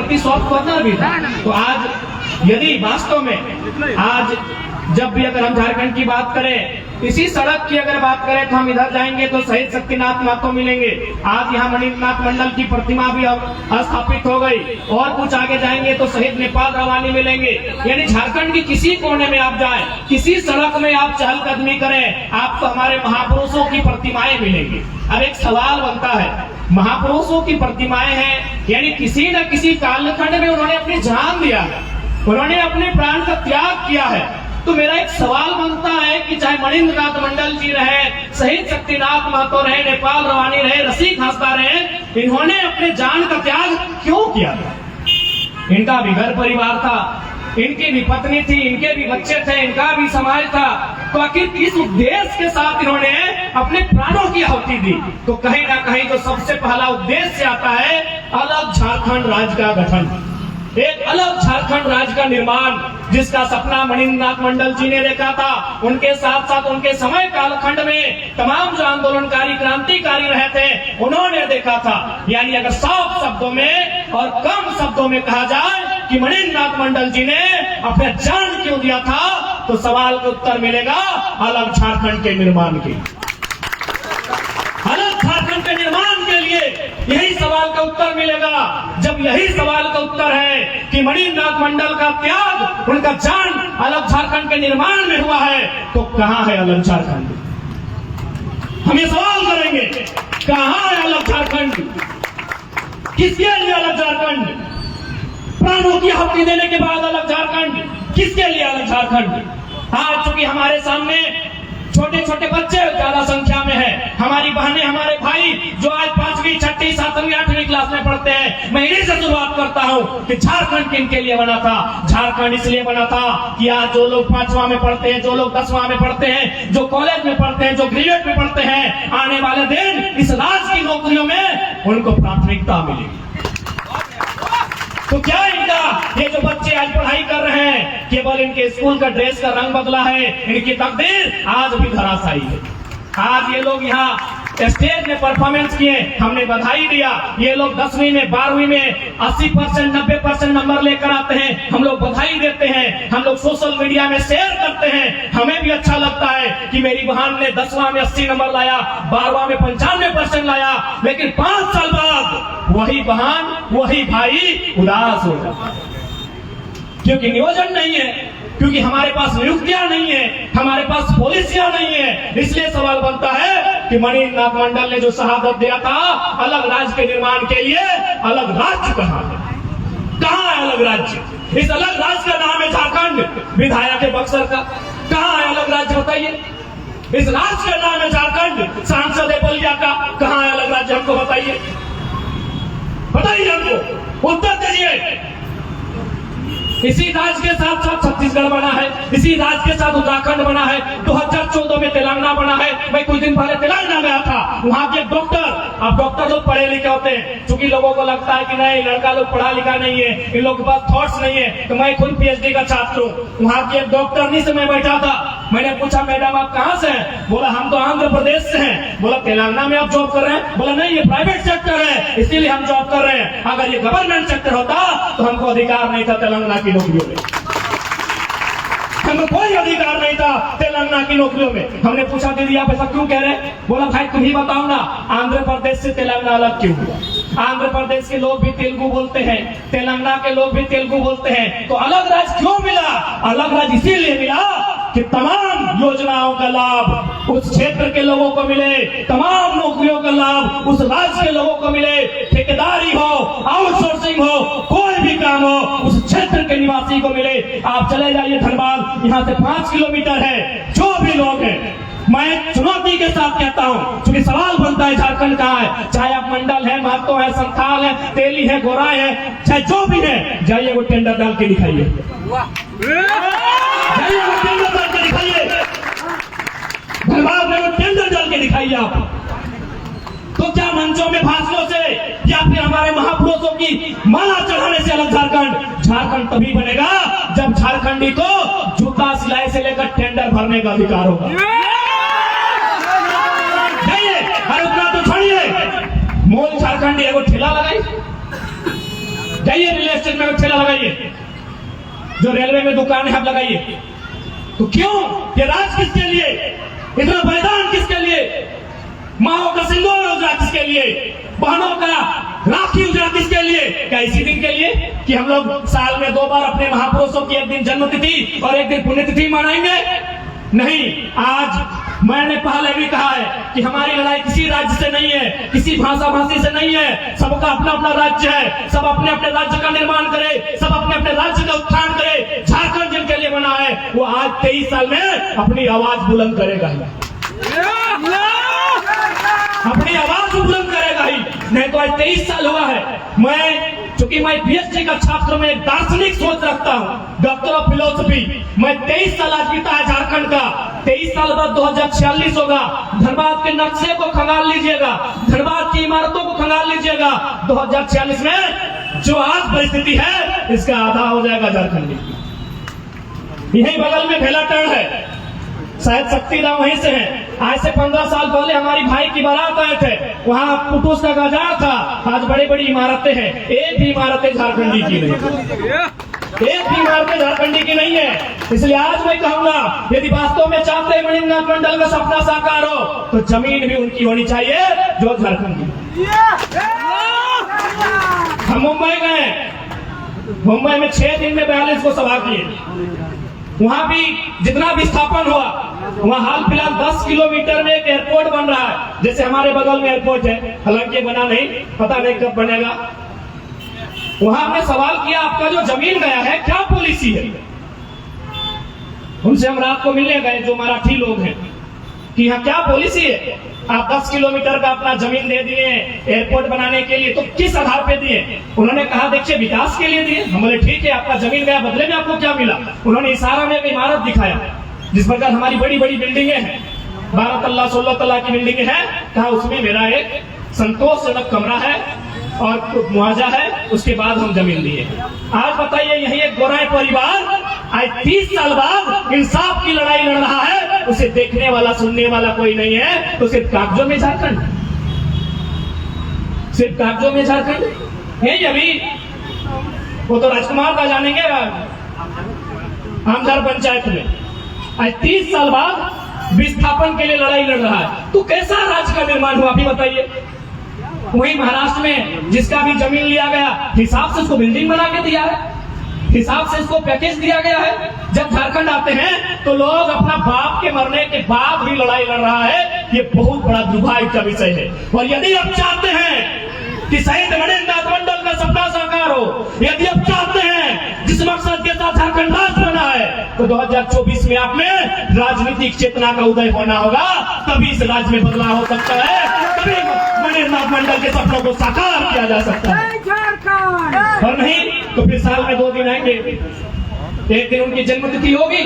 प्रति soft corner भी था। तो आज यदि वास्तव में आज जब भी अगर हम झारखंड की बात करें, इसी सड़क की अगर बात करें तो हम इधर जाएंगे तो शहीद शक्तिनाथ महतो मिलेंगे। आज यहाँ मणिनाथ मंडल की प्रतिमा भी अब स्थापित हो गई, और कुछ आगे जाएंगे तो शहीद नेपाल रवानी मिलेंगे। यानी झारखंड की किसी कोने में आप जाए, किसी सड़क में आप चहलकदमी करें, आपको हमारे महापुरुषों की प्रतिमाएं मिलेंगी। अब एक सवाल बनता है, महापुरुषों की प्रतिमाएं हैं, यानी किसी न किसी कालखंड में उन्होंने अपनी जान दिया है, उन्होंने अपने प्राण का त्याग किया है। तो मेरा एक सवाल बनता है कि चाहे मणिन्द्रनाथ मंडल जी रहे, शहीद शक्तिनाथ महतो रहे, नेपाल रवानी रहे, रसिक हांसदा रहे, इन्होंने अपने जान का त्याग क्यों किया? इनका भी घर परिवार था, इनकी भी पत्नी थी, इनके भी बच्चे थे, इनका भी समाज था। तो आखिर किस उद्देश्य के साथ इन्होंने अपने प्राणों की आहुति दी? तो कहीं ना कहीं जो सबसे पहला उद्देश्य आता है, अलग झारखंड राज्य का गठन, एक अलग झारखंड राज्य का निर्माण, जिसका सपना मणिन्द्रनाथ मंडल जी ने देखा था। उनके साथ साथ उनके समय कालखंड में तमाम जो आंदोलनकारी क्रांतिकारी रहे थे, उन्होंने देखा था। यानी अगर साफ शब्दों में और कम शब्दों में कहा जाए कि मणिन्द्रनाथ मंडल जी ने अपने जान क्यों दिया था, तो सवाल का उत्तर मिलेगा अलग झारखंड के निर्माण की। अलग झारखंड के निर्माण के लिए यही सवाल का उत्तर मिलेगा। जब यही सवाल का उत्तर है कि मणिन्द्रनाथ मंडल का त्याग, उनका जान अलग झारखंड के निर्माण में हुआ है, तो कहां है अलग झारखंड? हम ये सवाल करेंगे, कहां है अलग झारखंड? किसके लिए अलग झारखंड? प्राणों की आहुति देने के बाद अलग झारखंड, किसके लिए अलग झारखंड? आज चूंकि हमारे सामने छोटे छोटे बच्चे ज्यादा संख्या में है, हमारी बहनें, हमारे भाई जो आज 5वीं 6वीं 7वीं 8वीं क्लास में पढ़ते हैं, मैं इन्हीं से शुरुआत करता हूं कि झारखंड किनके लिए बना था? झारखंड इसलिए बना था कि आज जो लोग 5वां में पढ़ते हैं, जो लोग 10वां में पढ़ते हैं, जो कॉलेज में पढ़ते हैं, जो ग्रेजुएट में पढ़ते हैं, आने वाले दिन इस राज्य की नौकरियों में उनको प्राथमिकता मिलेगी। तो क्या इनका ये जो बच्चे आज पढ़ाई कर रहे हैं, केवल इनके स्कूल का ड्रेस का रंग बदला है, इनकी तकदीर आज भी धराशायी है। आज ये लोग यहाँ स्टेज में परफॉर्मेंस किए, हमने बधाई दिया। ये लोग 10वीं में 12वीं में 80% 90% नंबर लेकर आते हैं, हम लोग बधाई देते हैं, हम लोग सोशल मीडिया में शेयर करते हैं। हमें भी अच्छा लगता है कि मेरी बहन ने 10वां में 80 नंबर लाया, 12वां में 95% लाया। लेकिन 5 साल बाद वही बहन, वही भाई उदास हो जाता है, क्योंकि नियोजन नहीं है, क्योंकि हमारे पास नियुक्तियां नहीं है, हमारे पास पॉलिसियां नहीं है। इसलिए सवाल बनता है कि मणिन्द्रनाथ मंडल ने जो शहादत दिया था अलग राज्य के निर्माण के लिए, अलग राज्य कहां है? कहां है अलग राज्य? इस अलग राज्य का नाम है झारखंड। विधायक है बक्सर का, कहां है अलग राज्य बताइए? इस राज्य का नाम है झारखंड। सांसद है बलिया का, कहां है अलग राज्य? हमको बताइए, बताइए हमको, उत्तर दीजिए। इसी राज्य के साथ साथ छत्तीसगढ़ बना है, इसी राज्य के साथ उत्तराखंड बना है, 2014 में तेलंगाना बना है। मैं कुछ दिन पहले तेलंगाना गया था, वहां के डॉक्टर, अब डॉक्टर लोग पढ़े लिखे होते हैं, क्योंकि लोगों को लगता है कि नहीं लड़का लोग पढ़ा लिखा नहीं है, इन लोगों के पास थॉट्स नहीं है। तो मैं खुद PhD का छात्र हूँ। वहां के एक डॉक्टर से मैं बैठा था, मैंने पूछा मैडम आप कहाँ से हैं? बोला हम तो आंध्र प्रदेश से हैं। बोला तेलंगाना में आप जॉब कर रहे हैं? बोला नहीं ये प्राइवेट सेक्टर है, इसीलिए हम जॉब कर रहे हैं। अगर ये गवर्नमेंट सेक्टर होता तो हमको अधिकार नहीं था तेलंगाना की नौकरियों में, हमें कोई अधिकार नहीं था तेलंगाना की नौकरियों में। हमने पूछा दीदी आप ऐसा क्यों कह रहे हैं? बोला भाई तुम ही बताओ ना, आंध्र प्रदेश से तेलंगाना अलग क्यों हुआ? आंध्र प्रदेश के लोग भी तेलुगु बोलते हैं, तेलंगाना के लोग भी तेलुगु बोलते हैं, तो अलग राज्य क्यों मिला? अलग राज्य इसीलिए मिला कि तमाम योजनाओं का लाभ उस क्षेत्र के लोगों को मिले, तमाम नौकरियों का लाभ उस राज्य के लोगों को मिले। ठेकेदारी हो, आउटसोर्सिंग हो, कोई भी काम हो उस क्षेत्र के निवासी को मिले। आप चले जाइए धनबाद, यहाँ से 5 किलोमीटर है। जो भी लोग हैं, मैं चुनौती के साथ कहता हूँ, क्योंकि सवाल बनता है झारखंड कहाँ है? चाहे आप मंडल है, महतो है, संथाल है, तेली है, गोराई है, चाहे जो भी है, जाइए वो टेंडर डाल के दिखाइए, जाइए वो टेंडर डाल के दिखाइए, धनबाद में वो टेंडर डाल के दिखाइए आप। तो क्या मंचों में भाषणों से या फिर हमारे महापुरुषों की माला चढ़ाने से अलग झारखंड? झारखंड तभी बनेगा जब झारखंडी को जूता सिलाई से लेकर टेंडर भरने का अधिकार होगा। अरे उतना तो छोड़िए, मूल झारखंडी एगो ठेला लगाई, जाइए रियल एस्टेट में ठेला लगाइए, जो रेलवे में दुकान है आप लगाइए। तो क्यों ये राज किसके लिए, इतना बलिदान किसके लिए, माओ का सिंदूर उजरा किसके लिए, बहनों का राखी उजरा किसके लिए? क्या इसी दिन के लिए कि हम लोग साल में 2 बार अपने महापुरुषों की एक दिन जन्मतिथि और एक दिन पुण्यतिथि मनाएंगे? नहीं, आज मैंने पहले भी कहा है कि हमारी लड़ाई किसी राज्य से नहीं है, किसी भाषा भाषी से नहीं है। सबका अपना अपना राज्य है, सब अपने अपने राज्य का निर्माण करे, सब अपने अपने राज्य का उत्थान करे। झारखंड जिनके लिए बना है वो आज 23 साल में अपनी आवाज बुलंद करेगा ही, अपनी आवाज बुलंद करेगा ही। नहीं तो आज 23 साल हुआ है। चूंकि मैं पीएचडी का छात्र में एक दार्शनिक सोच रखता हूँ, डॉक्टर ऑफ फिलोसफी। मैं 23 साल आज बीता है झारखंड का। 23 साल बाद 2046 होगा। धनबाद के नक्शे को खंगाल लीजिएगा, धनबाद की इमारतों को खंगाल लीजिएगा। 2046 में जो आज परिस्थिति है इसका आधा हो जाएगा झारखंड की। यही बगल में भेलाटन है, शायद शक्तिराम वहीं से हैं। आज से 15 साल पहले हमारी भाई की बारात आए थे, वहाँ पुटूस का बाजार था। आज बड़ी बड़ी इमारतें हैं, एक भी इमारतें झारखंडी की नहीं, एक भी इमारतें झारखंडी की नहीं है। इसलिए आज मैं कहूंगा, यदि वास्तव में चाहते हैं मणिनाथ मंडल का सपना साकार हो तो जमीन भी उनकी होनी चाहिए जो झारखंड की। हम मुंबई गए, मुंबई में 6 दिन में 42 को सभा किए। वहां भी जितना विस्थापन हुआ, वहां हाल फिलहाल 10 किलोमीटर में एक एयरपोर्ट बन रहा है। जैसे हमारे बगल में एयरपोर्ट है, हालांकि बना नहीं, पता नहीं कब बनेगा। वहां हमने सवाल किया, आपका जो जमीन गया है क्या पॉलिसी है? उनसे हम रात को मिलने गए, जो मराठी लोग हैं, कि यहाँ क्या पॉलिसी है? आप 10 किलोमीटर का अपना जमीन दे दिए एयरपोर्ट बनाने के लिए, तो किस आधार पे दिए? उन्होंने कहा देखिए विकास के लिए दिए। हम बोले ठीक है, आपका जमीन गया, बदले में आपको क्या मिला? उन्होंने इशारा में एक इमारत दिखाया, जिस प्रकार हमारी बड़ी बड़ी बिल्डिंगें हैं, 12 तल्ला 16 तल्ला की बिल्डिंगें हैं। कहा उसमें मेरा एक संतोषजनक कमरा है और मुआवजा है, उसके बाद हम जमीन दिए। आज बताइए, यही एक गोराई परिवार आज 30 साल बाद इंसाफ की लड़ाई लड़ रहा है, उसे देखने वाला सुनने वाला कोई नहीं है। तो सिर्फ कागजों में झारखंड, सिर्फ कागजों में झारखंड। यही अभी वो तो राजकुमार का जानेंगे आमदार पंचायत में, आज 30 साल बाद विस्थापन के लिए लड़ाई लड़ रहा है। तो कैसा राज्य का निर्माण हुआ अभी बताइए? वही महाराष्ट्र में जिसका भी जमीन लिया गया, हिसाब से उसको बिल्डिंग बना के दिया है, हिसाब से इसको पैकेज दिया गया है। जब झारखंड आते हैं तो लोग अपना बाप के मरने के बाद भी लड़ाई लड़ रहा है। ये बहुत बड़ा दुर्भाग्य का विषय है। और यदि आप चाहते हैं कि शहीद मणिनाथ मंडल का सपना साकार हो, यदि आप चाहते हैं जिस मकसद के साथ झारखंड राज्य बना है, तो 2024 में आप में राजनीतिक चेतना का उदय होना होगा, तभी इस राज्य में बदलाव हो सकता है, तभी मणिनाथ मंडल के सपनों को साकार किया जा सकता है। और नहीं तो फिर साल में 2 दिन आएंगे, एक दिन उनकी जन्मतिथि होगी,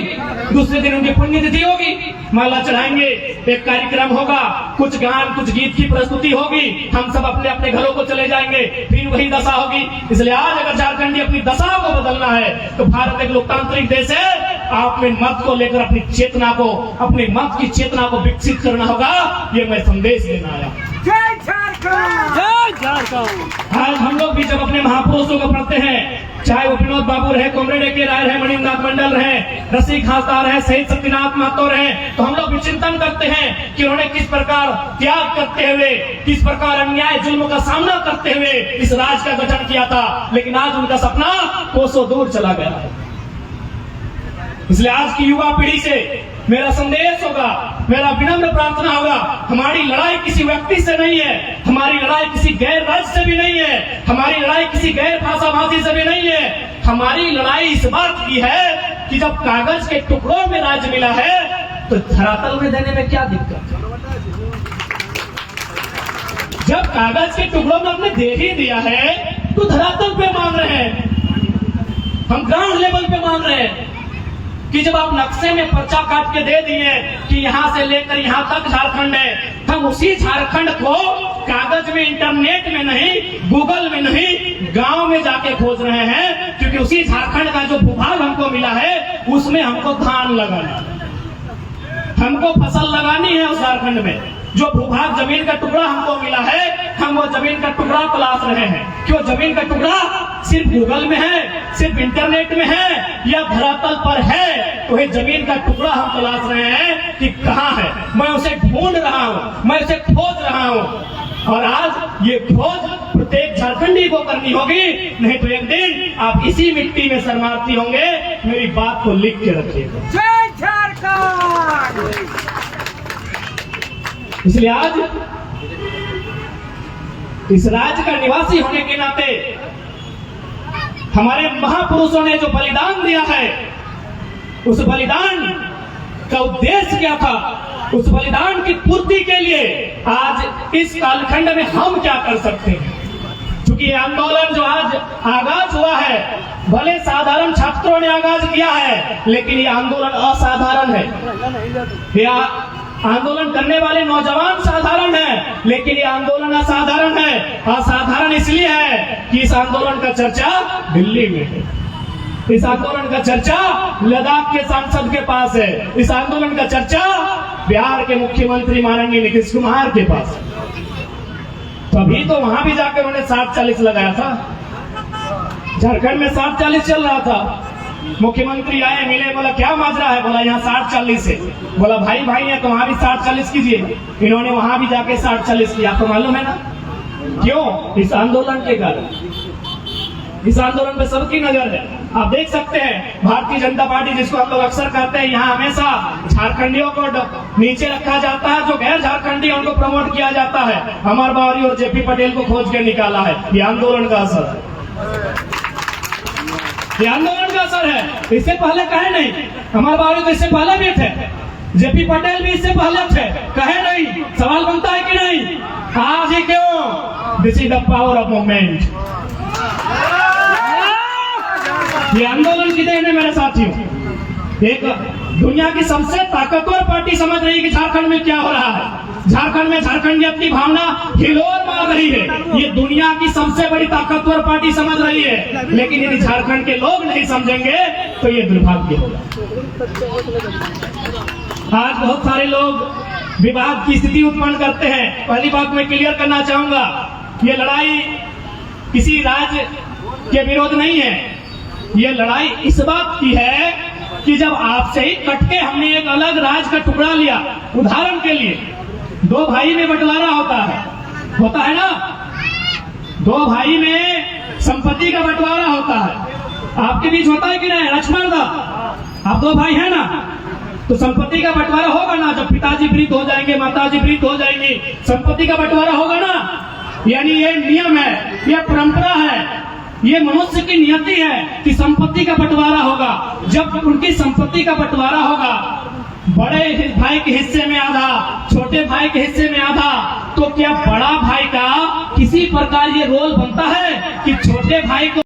दूसरे दिन उनकी पुण्यतिथि होगी, माला चढ़ाएंगे, एक कार्यक्रम होगा, कुछ गान कुछ गीत की प्रस्तुति होगी, हम सब अपने अपने घरों को चले जाएंगे, फिर वही दशा होगी। इसलिए आज अगर झारखंडी अपनी दशा को बदलना है तो भारत एक लोकतांत्रिक देश है, आप में मत को लेकर अपनी चेतना को, अपने मत की चेतना को विकसित करना होगा। ये मैं संदेश देना आया। जय झारखंड, जय झारखंड। आज हम लोग भी जब अपने महापुरुषों को पढ़ते हैं, चाहे वो विनोद बाबू रहे, कॉमरेड ए.के. राय रहे, मणिनाथ मंडल रहे, रसिक हासदा रहे, शहीद सत्यनाथ महतो रहे, तो हम लोग भी चिंतन करते हैं कि उन्होंने किस प्रकार त्याग करते हुए, किस प्रकार अन्याय जुल्म का सामना करते हुए इस राज्य का गठन किया था। लेकिन आज उनका सपना कोसों दूर चला गया है। इसलिए आज की युवा पीढ़ी से मेरा संदेश होगा, मेरा विनम्र प्रार्थना होगा, हमारी लड़ाई किसी व्यक्ति से नहीं है, हमारी लड़ाई किसी गैर राज्य से भी नहीं है, हमारी लड़ाई किसी गैर भाषा भाषी से भी नहीं है। हमारी लड़ाई इस बात की है कि जब कागज के टुकड़ों में राज्य मिला है तो धरातल में देने में क्या दिक्कत है? जब कागज के टुकड़ों में हमने दे ही दिया है तो धरातल पे मांग रहे हैं, हम ग्राउंड लेवल पे मांग रहे हैं कि जब आप नक्शे में पर्चा काट के दे दिए कि यहाँ से लेकर यहाँ तक झारखंड है, हम उसी झारखंड को कागज में, इंटरनेट में नहीं, गूगल में नहीं, गांव में जाके खोज रहे हैं। क्योंकि उसी झारखंड का जो भूभाग हमको मिला है उसमें हमको धान लगाना है, हमको फसल लगानी है। उस झारखंड में जो भूभाग जमीन का टुकड़ा हमको मिला है, हम वो जमीन का टुकड़ा तलाश रहे हैं। क्यों? जमीन का टुकड़ा सिर्फ गूगल में है, सिर्फ इंटरनेट में है या धरातल पर है, तो ये जमीन का टुकड़ा हम तलाश रहे हैं कि कहाँ है। मैं उसे ढूंढ रहा हूँ, मैं उसे खोज रहा हूँ। और आज ये खोज प्रत्येक झारखंडी को करनी होगी, नहीं तो एक दिन आप इसी मिट्टी में शरणार्थी होंगे। मेरी बात को लिख के रखिएगा। जय झारखंड। इसलिए आज इस राज्य का निवासी होने के नाते हमारे महापुरुषों ने जो बलिदान दिया है, उस बलिदान का उद्देश्य क्या था, उस बलिदान की पूर्ति के लिए आज इस कालखंड में हम क्या कर सकते हैं। क्योंकि ये आंदोलन जो आज आगाज हुआ है, भले साधारण छात्रों ने आगाज किया है, लेकिन ये आंदोलन असाधारण है। आंदोलन करने वाले नौजवान साधारण हैं, लेकिन ये आंदोलन असाधारण है। असाधारण इसलिए है कि इस आंदोलन का चर्चा दिल्ली में है, इस आंदोलन का चर्चा लद्दाख के सांसद के पास है, इस आंदोलन का चर्चा बिहार के मुख्यमंत्री माननीय नीतीश कुमार के पास है। तभी तो वहां भी जाकर उन्होंने 60-40 लगाया था। झारखंड में 60-40 चल रहा था। मुख्यमंत्री आए, मिले, बोला क्या माजरा है, बोला यहाँ 60-40 है। बोला भाई भाई है तो वहां भी 60-40 कीजिए। इन्होंने वहां भी जाके 60-40 किया। आपको मालूम है ना क्यों? इस आंदोलन के कारण। इस आंदोलन पे सबकी नजर है। आप देख सकते हैं भारतीय जनता पार्टी, जिसको हम लोग अक्सर कहते हैं, यहाँ हमेशा झारखंडियों को नीचे रखा जाता है, जो गैर झारखंडी है उनको प्रमोट किया जाता है। अमर बावरी और जेपी पटेल को खोज के निकाला है। ये आंदोलन का असर है, ये आंदोलन का असर है। इससे पहले कहे नहीं, अमर बावरी तो इससे पहले भी थे, जेपी पटेल भी इससे पहले थे, कहे नहीं। सवाल बनता है कि नहीं? आज ही क्यों? This is the power of movement. ये आंदोलन की देन है मेरे साथियों। एक दुनिया की सबसे ताकतवर पार्टी समझ रही है कि झारखंड में क्या हो रहा है। झारखंड में झारखंडियत की भावना हिलोर मार रही है। ये दुनिया की सबसे बड़ी ताकतवर पार्टी समझ रही है, लेकिन यदि झारखंड के लोग नहीं समझेंगे तो ये दुर्भाग्य होगा। आज बहुत सारे लोग विवाद की स्थिति उत्पन्न करते हैं। पहली बात मैं क्लियर करना चाहूंगा, ये लड़ाई किसी राज्य के विरोध नहीं है। ये लड़ाई इस बात की है कि जब आपसे ही कटके हमने एक अलग राज्य का टुकड़ा लिया। उदाहरण के लिए, दो भाई में बंटवारा होता है ना। दो भाई में संपत्ति का बंटवारा होता है। आपके बीच होता है कि नहीं? लक्ष्मण दा, आप दो भाई हैं ना, तो संपत्ति का बंटवारा होगा ना। जब पिताजी वृद्ध हो जाएंगे, माताजी वृद्ध हो जाएंगी, संपत्ति का बंटवारा होगा ना। यानी ये नियम है, ये परंपरा है, ये मनुष्य की नियति है कि संपत्ति का बंटवारा होगा। जब उनकी संपत्ति का बंटवारा होगा, बड़े भाई के हिस्से में आधा, छोटे भाई के हिस्से में आधा, तो क्या बड़ा भाई का किसी प्रकार ये रोल बनता है कि छोटे भाई को